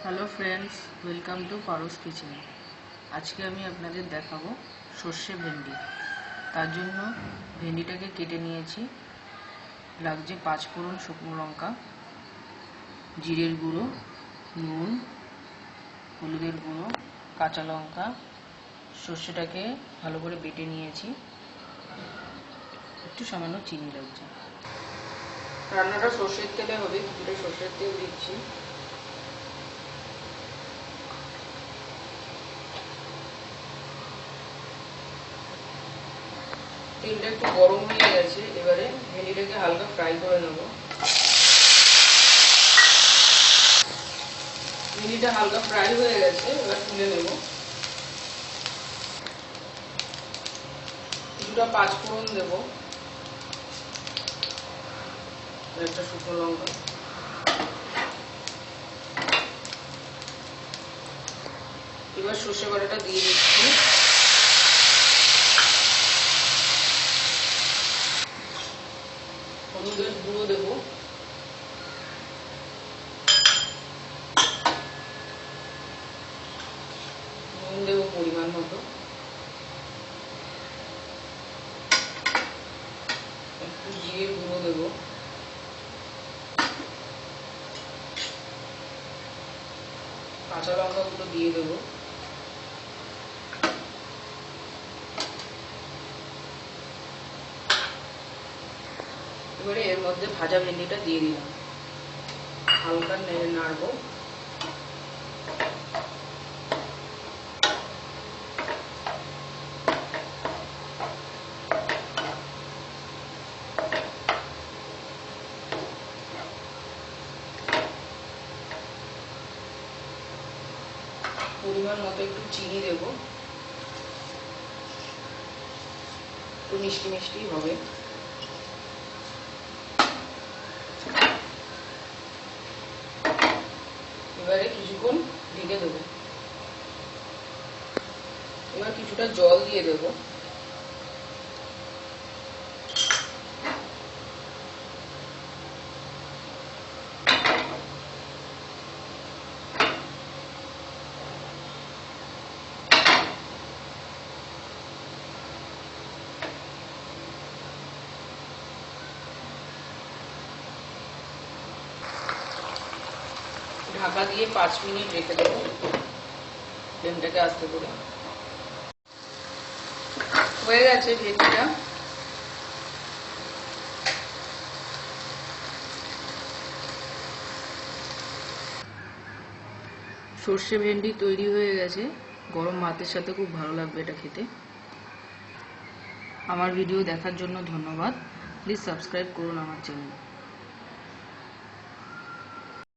Hello friends, welcome to Paro's kitchen. আজকে আমি আপনাদের দেখাবো সর্ষে ভেন্ডি। তার জন্য ভেন্ডিটাকে কেটে নিয়েছি। লাগছে 5 ফোড়ন শুকনো লঙ্কা, জিরের গুঁড়ো, নুন, হলুদের গুঁড়ো, কাঁচা লঙ্কা। সর্ষেটাকে ভালো করে বেটে নিয়েছি, একটু সামান্য চিনি লাগছে। রান্নাটা সর্ষের তেলে হবে, কিছুটা সর্ষের তেল দিচ্ছি। তেলটা একটু গরম হয়ে গেছে, এবারে ভেন্ডিটাকে হালকা ফ্রাই করে নেব। ভেন্ডিটা হালকা ফ্রাই হয়ে গেছে, এবার তুলে নেব। কিছুটা 5 ফোড়ন দেব, একটা শুকনো লঙ্কা, এবার সর্ষে বাটাটা দিয়ে দিচ্ছি। হলুদের গুঁড়ো দেব, নুন দেব পরিমাণ মতো, একটু জিরের গুঁড়ো দেব, কাঁচা লঙ্কাগুলো দিয়ে দেবো, এবারে এর মধ্যে ভাজা ভেন্ডিটা দিয়ে দিলাম, হালকা নেড়ে নাড়বো। পরিমাণ মতো একটু চিনি দেব, একটু মিষ্টি মিষ্টি হবে। এবারে কিছুক্ষণ ঢেকে দেবো। এবার কিছুটা জল দিয়ে দেবো। ঢাকা দিয়ে 5 মিনিট রেখে দেবো, ফ্লেমটাকে আস্তে করে। হয়ে গেছে ভেন্ডিটা। সর্ষে ভেন্ডি তৈরি হয়ে গেছে, গরম ভাতের সাথে খুব ভালো লাগবে এটা খেতে। আমার ভিডিও দেখার জন্য ধন্যবাদ। প্লিজ সাবস্ক্রাইব করুন আমার চ্যানেল।